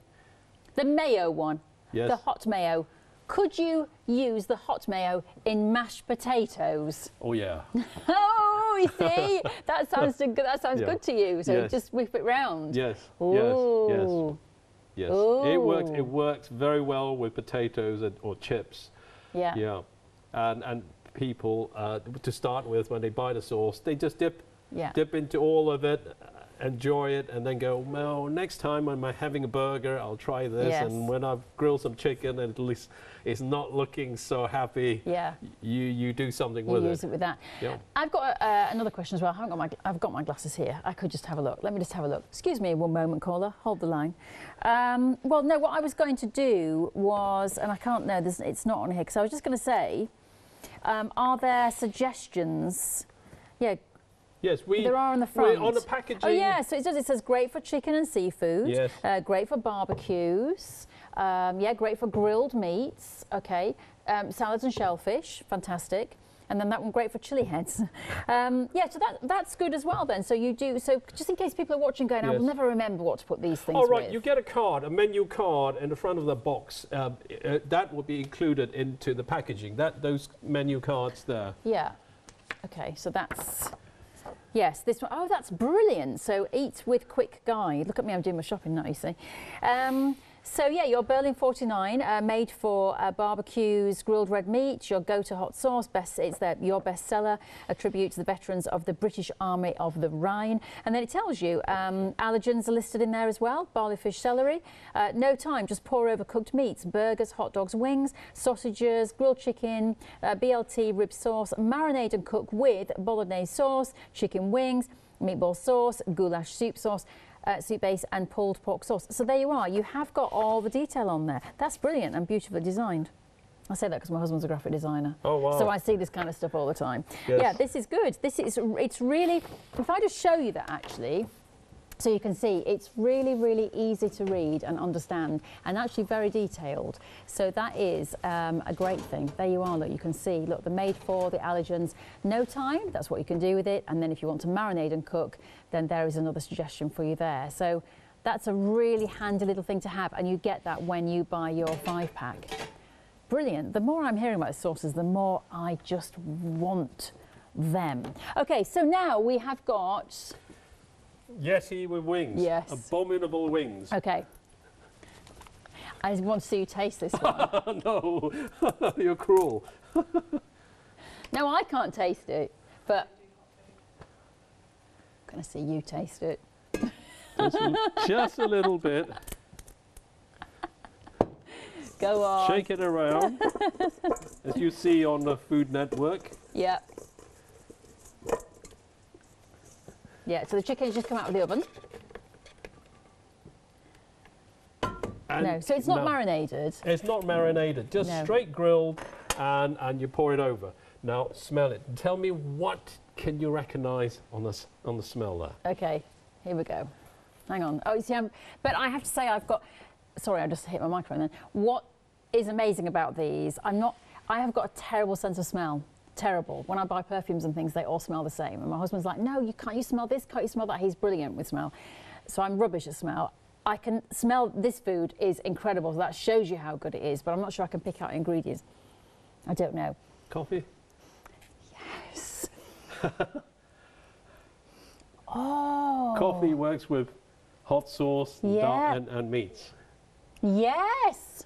The mayo one, yes. The hot mayo. Could you use the hot mayo in mashed potatoes? Oh, yeah. Oh, you see, that sounds good. That sounds good to you, so yes. Just whip it round. Yes, Ooh. yes. Yes, it works. It works very well with potatoes or chips. Yeah. Yeah, and people to start with, when they buy the sauce, they just dip into all of it, enjoy it, and then go, well, next time when I'm having a burger, I'll try this. Yes. And when I've grilled some chicken, and at least it's not looking so happy. Yeah. You do something with it. Use it with that. Yeah. I've got another question as well. I've got my glasses here. I could just have a look. Let me just have a look. Excuse me, one moment, caller. Hold the line. Well, no. What I was going to do was, and I can't know. It's not on here because I was just going to say, are there suggestions? Yeah. Yes, there are on the front. On the packaging. Oh yeah, so it does. It says great for chicken and seafood. Yes. Great for barbecues. Yeah, great for grilled meats. Okay. Salads and shellfish. Fantastic. And then that one great for chili heads. Yeah, so that's good as well then. So you do, so just in case people are watching going, I will never remember what to put these things with. All right, you get a card, a menu card in the front of the box. That will be included into the packaging. Those menu cards there. Yeah. Okay, so that's... Yes, this one. Oh, that's brilliant. So eat with quick guide. Look at me, I'm doing my shopping now, you see. So yeah, your Berlin 49, made for barbecues, grilled red meat, your go-to hot sauce, it's your bestseller, a tribute to the veterans of the British Army of the Rhine. And then it tells you allergens are listed in there as well, barley fish, celery. No time, just pour over cooked meats, burgers, hot dogs, wings, sausages, grilled chicken, BLT rib sauce, marinade and cook with bolognese sauce, chicken wings, meatball sauce, goulash soup sauce, soup base and pulled pork sauce. So there you are. You have got all the detail on there. That's brilliant and beautifully designed. I say that because my husband's a graphic designer. Oh, wow. So I see this kind of stuff all the time. Yes. Yeah, this is good. It's really, if I just show you that actually, so you can see it's really, really easy to read and understand and actually very detailed. So that is a great thing. There you are, look, you can see, look, the made for, the allergens, no time, that's what you can do with it. And then if you want to marinate and cook, then there is another suggestion for you there. So that's a really handy little thing to have, and you get that when you buy your 5-pack. Brilliant. The more I'm hearing about sauces, the more I just want them. Okay, so now we have got... Yeti with wings. Yes. Abominable wings. Okay. I want to see you taste this one. No, you're cruel. No, I can't taste it, but I'm going to see you taste it. Just a little bit. Go on. Shake it around, as you see on the Food Network. Yeah. Yeah, so the chicken's just come out of the oven. No, so it's not marinated. It's not marinated, just straight grilled, and you pour it over. Now smell it. Tell me, what can you recognise on the smell there? Okay, here we go. Hang on. Oh, you see, but I have to say I've got. Sorry, I just hit my microphone then. What is amazing about these? I have got a terrible sense of smell. Terrible. When I buy perfumes and things, they all smell the same. And my husband's like, no, you can't. You smell this, can't you smell that? He's brilliant with smell. So I'm rubbish at smell. I can smell this food is incredible. So that shows you how good it is. But I'm not sure I can pick out ingredients. I don't know. Coffee? Yes. Oh. Coffee works with hot sauce and meats. Yes.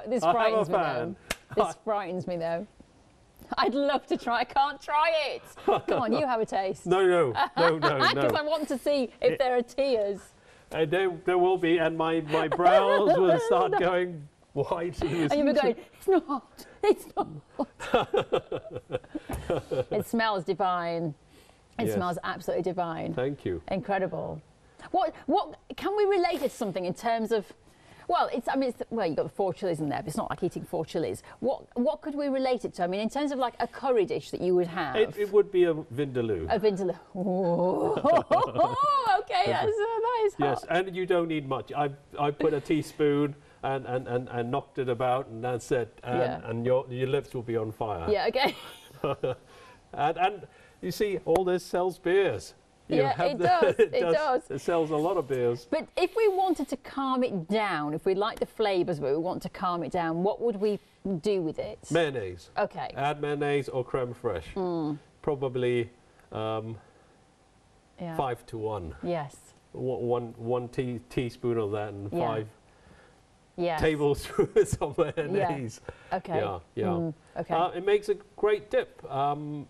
This frightens me though. This frightens me though. I'd love to try. I can't try it. Come on, you have a taste. No. Because I want to see if there are tears. There will be, and my brows will start going white. And you'll be going, it's not. It's not. It smells divine. It smells absolutely divine. Thank you. Incredible. What can we relate it to something in terms of? Well, you've got the 4 chilies in there, but it's not like eating 4 chilies. What could we relate it to? I mean, in terms of like a curry dish that you would have. It would be a vindaloo. A vindaloo. Oh, okay, that is hot. Yes, and you don't need much. I put a teaspoon and knocked it about, and that's it. And your lips will be on fire. Yeah, okay. and you see, all this sells beers. It does. It does. It sells a lot of beers. But if we wanted to calm it down, if we like the flavours but we want to calm it down, what would we do with it? Mayonnaise. Okay. Add mayonnaise or creme fraiche. Probably 5 to 1. Yes. One teaspoon of that and 5 tablespoons of mayonnaise. Yeah. Okay. Yeah. Okay. It makes a great dip. You're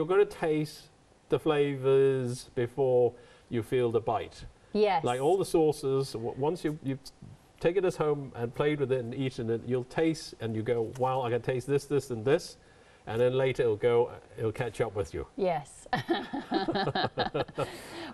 going to taste the flavors before you feel the bite. Yes. Like all the sauces, once you've taken this home and played with it and eaten it, you'll taste and you go, wow, I can taste this, this, and this. And then later it'll catch up with you. Yes.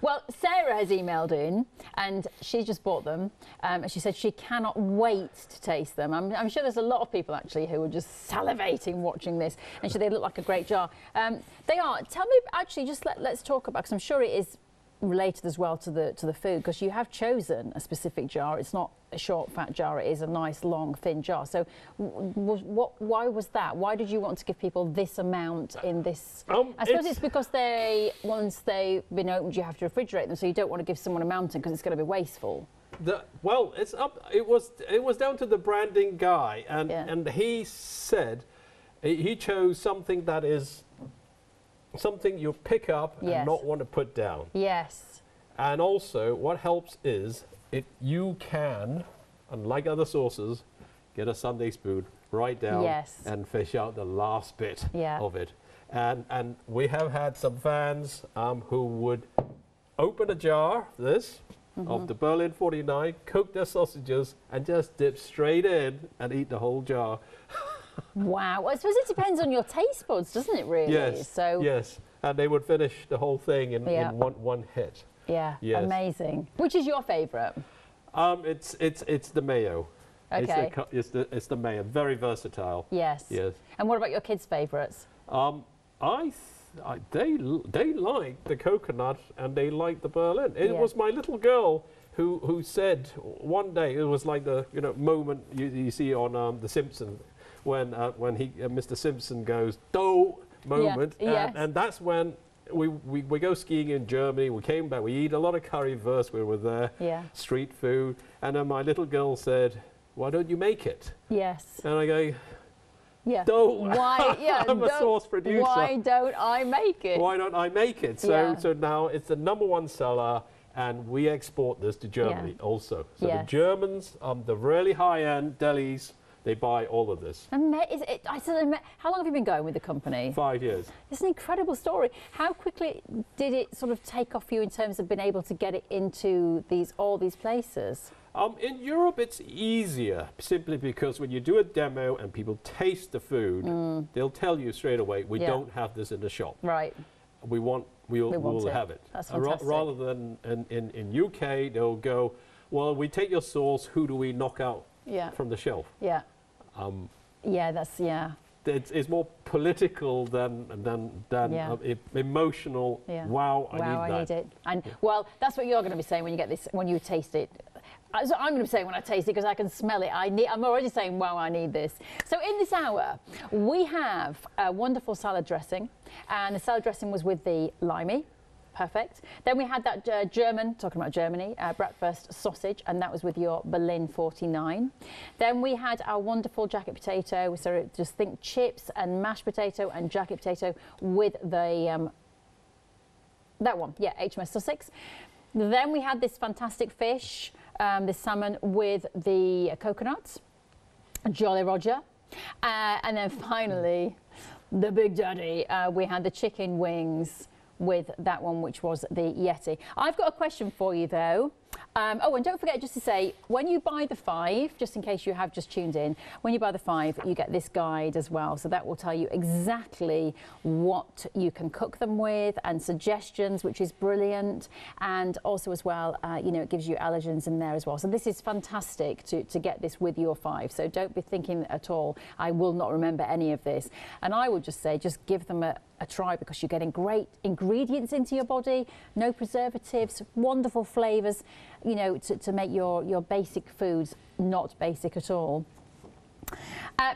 Well, Sarah has emailed in and she just bought them. And she said she cannot wait to taste them. I'm sure there's a lot of people actually who are just salivating watching this. And she said they look like a great jar. They are. Tell me, actually, just let's talk about, because I'm sure it is related as well to the food, because you have chosen a specific jar. It's not a short fat jar, it is a nice long thin jar. So why was that? Why did you want to give people this amount in this? I suppose it's because once they've been opened you have to refrigerate them, so you don't want to give someone a mountain because it's going to be wasteful. Well, it's up. It was down to the branding guy, and he said he chose something that is something you pick up and not want to put down. Yes. And also, what helps is you can, unlike other sauces, get a Sunday spoon right down and fish out the last bit of it. And we have had some fans who would open a jar, of the Berlin 49, cook their sausages, and just dip straight in and eat the whole jar. Wow. Well, I suppose it depends on your taste buds, doesn't it, really? Yes. So yes. And they would finish the whole thing in one hit. Yeah. Yes. Amazing. Which is your favourite? It's the mayo. Okay. It's the mayo. Very versatile. Yes. Yes. And what about your kids' favourites? They like the coconut and they like the Berlin. It was my little girl who said one day, it was like the moment you see on The Simpsons when Mr. Simpson goes dough moment, and that's when we go skiing in Germany. We came back. We eat a lot of currywurst. We were there. Yeah. Street food, and then my little girl said, "Why don't you make it?" Yes. And I go, yeah. Why? Yeah, I'm a sauce producer. Why don't I make it? Why don't I make it? So now it's the #1 seller, and we export this to Germany also. So the Germans, the really high-end delis, they buy all of this. How long have you been going with the company? 5 years. It's an incredible story. How quickly did it sort of take off you in terms of being able to get it into all these places? In Europe, it's easier simply because when you do a demo and people taste the food, they'll tell you straight away, we don't have this in the shop. Right. We want we'll have it. That's fantastic. Rather than in UK, they'll go, well, we take your sauce, who do we knock out from the shelf? Yeah. It's more political than emotional. Yeah. Wow, I need it. And well, that's what you're going to be saying when you get this, when you taste it. That's what I'm going to be saying when I taste it, because I can smell it. I'm already saying, wow, I need this. So in this hour, we have a wonderful salad dressing, and the salad dressing was with the limey. Perfect. Then we had that German, talking about Germany, breakfast sausage, and that was with your Berlin 49. Then we had our wonderful jacket potato, so just think chips and mashed potato and jacket potato with the, that one, Hms Sussex. Then we had this fantastic fish, this salmon with the coconuts, Jolly Roger. And then finally, the Big Daddy, we had the chicken wings with that one, which was the Yeti. I've got a question for you though. Oh, and don't forget just to say, when you buy the 5, just in case you have just tuned in, when you buy the 5, you get this guide as well. So that will tell you exactly what you can cook them with and suggestions, which is brilliant. And also as well, you know, it gives you allergens in there as well. So this is fantastic to get this with your 5. So don't be thinking at all, I will not remember any of this. And I would just say, just give them a try, because you're getting great ingredients into your body, no preservatives, wonderful flavours, you know, to make your basic foods not basic at all.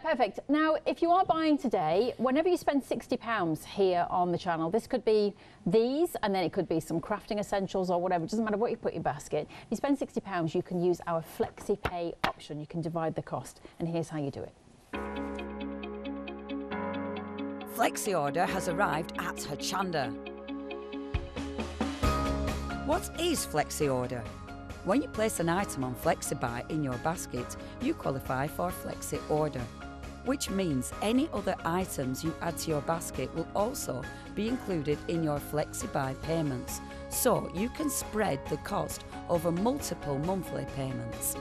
Perfect. Now, if you are buying today, whenever you spend £60 here on the channel, this could be these, and then it could be some crafting essentials or whatever. It doesn't matter what you put in your basket. If you spend £60, you can use our Flexi Pay option. You can divide the cost, and here's how you do it. Flexi order has arrived at Hochanda. What is Flexi order? When you place an item on FlexiBuy in your basket, you qualify for Flexi order, which means any other items you add to your basket will also be included in your FlexiBuy payments, so you can spread the cost over multiple monthly payments.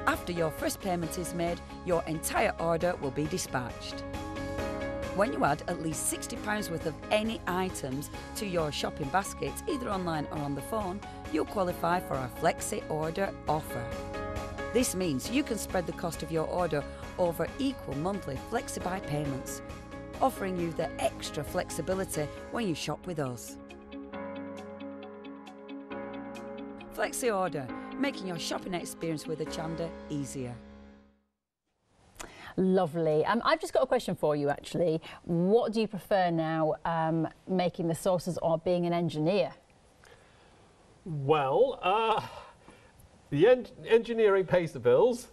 After your first payment is made, your entire order will be dispatched. When you add at least £60 worth of any items to your shopping basket, either online or on the phone, you'll qualify for our Flexi Order offer. This means you can spread the cost of your order over equal monthly FlexiBuy payments, offering you the extra flexibility when you shop with us. Flexi Order, making your shopping experience with Hochanda easier. Lovely. I've just got a question for you, actually. What do you prefer now, making the sauces or being an engineer? Well, the engineering pays the bills.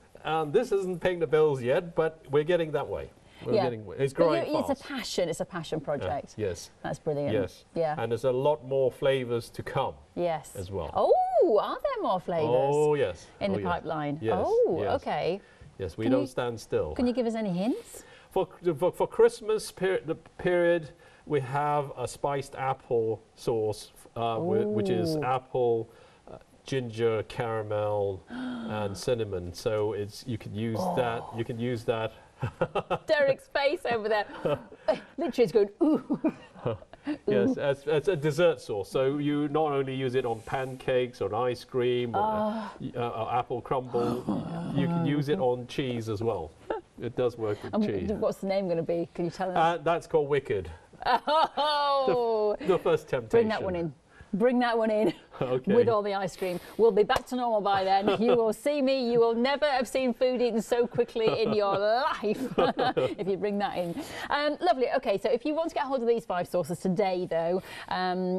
This isn't paying the bills yet, but we're getting that way. It's growing fast. It's a passion. It's a passion project. Yes. That's brilliant. Yes. Yeah. And there's a lot more flavours to come. Yes. As well. Oh, are there more flavours? Oh, yes. In the pipeline? Yes. Oh, yes. okay. Yes, we don't stand still. Can you give us any hints? For Christmas period, we have a spiced apple sauce, which is apple, ginger, caramel, and cinnamon. So you can use that. You can use that. Derek's face over there, literally, is going ooh. Yes, as a dessert sauce. So you not only use it on pancakes, on ice cream, or apple crumble, you can use it on cheese as well. It does work with cheese. What's the name going to be? Can you tell us? That's called Wicked. Oh! The first temptation. Bring that one in. Bring that one in. Okay. With all the ice cream. We'll be back to normal by then. You will see me. You will never have seen food eaten so quickly in your life if you bring that in. Lovely. Okay, so if you want to get hold of these 5 sauces today, though,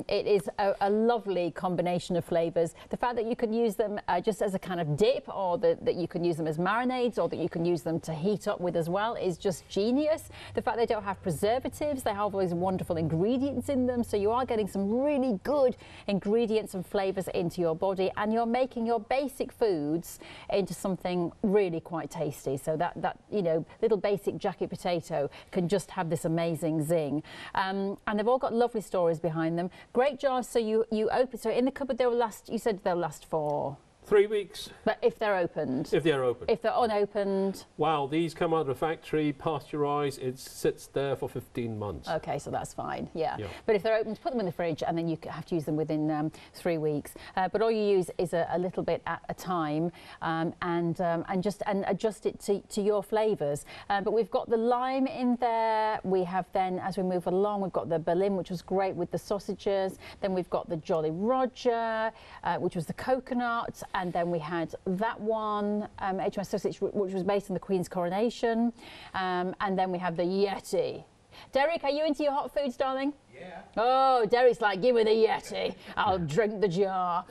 it is a lovely combination of flavours. The fact that you can use them just as a kind of dip, or that you can use them as marinades, or that you can use them to heat up with as well, is just genius. The fact they don't have preservatives, they have all these wonderful ingredients in them, so you are getting some really good ingredients and flavours into your body, and you're making your basic foods into something really quite tasty. So that you know, little basic jacket potato can just have this amazing zing. And they've all got lovely stories behind them. Great jars. So you open. So in the cupboard, they will last. You said they'll last for 3 weeks. But if they're opened? If they're open. If they're unopened? Wow, these come out of the factory, pasteurised, it sits there for 15 months. Okay, so that's fine, yeah. But if they're open, put them in the fridge and then you have to use them within 3 weeks. But all you use is a little bit at a time and adjust it to your flavours. But we've got the lime in there. We have then, as we move along, we've got the Berlin, which was great with the sausages. Then we've got the Jolly Roger, which was the coconut. And then we had that one, Hms Sussex, which was based on the Queen's coronation. And then we have the Yeti. Derek, are you into your hot foods, darling? Yeah. Oh, Derek's like, give me the Yeti. I'll drink the jar.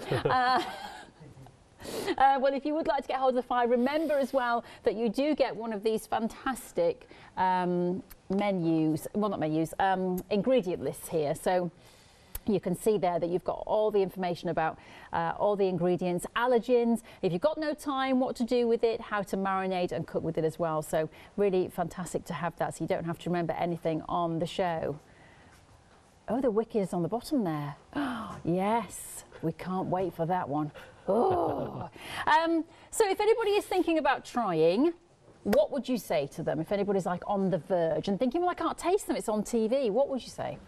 Well, if you would like to get hold of the fire, remember as well that you do get one of these fantastic menus, well, not menus, ingredient lists here. So you can see there that you've got all the information about all the ingredients, allergens, if you've got no time, what to do with it, how to marinate and cook with it as well. So really fantastic to have that so you don't have to remember anything on the show. Oh, the wiki is on the bottom there. Oh, yes, we can't wait for that one. Oh. So if anybody is thinking about trying, what would you say to them? If anybody's like on the verge and thinking, well, I can't taste them, it's on TV, what would you say?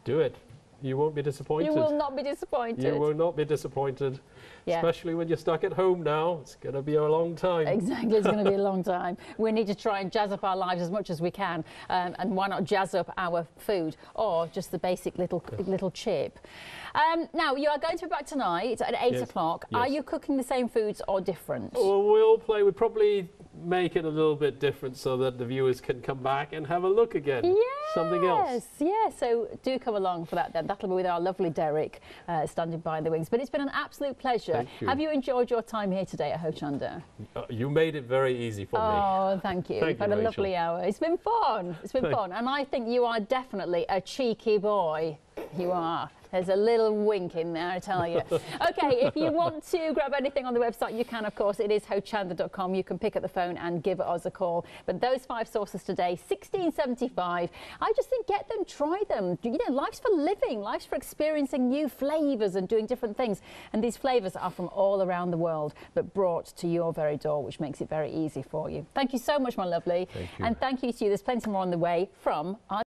Do it. You won't be disappointed. You will not be disappointed. You will not be disappointed. Yeah. Especially when you're stuck at home now. It's going to be a long time. Exactly, it's going to be a long time. We need to try and jazz up our lives as much as we can. And why not jazz up our food or just the basic little chip. Now, you are going to be back tonight at 8 o'clock. Yes. Are you cooking the same foods or different? Well, we'll probably make it a little bit different so that the viewers can come back and have a look again. Yes, something else. Yeah, so do come along for that then. That'll be with our lovely Derek standing by the wings. But it's been an absolute pleasure. Thank you. Have you enjoyed your time here today at Hochanda? You made it very easy for me. Oh, thank you. We've had a lovely hour. It's been fun. It's been fun. And I think you are definitely a cheeky boy. You are. There's a little wink in there, I tell you. Okay, if you want to grab anything on the website, you can, of course. It is hochanda.com. You can pick up the phone and give us a call. But those 5 sauces today, $16.75. I just think get them, try them. You know, life's for living. Life's for experiencing new flavours and doing different things. And these flavours are from all around the world, but brought to your very door, which makes it very easy for you. Thank you so much, my lovely. Thank you. And thank you to you. There's plenty more on the way from our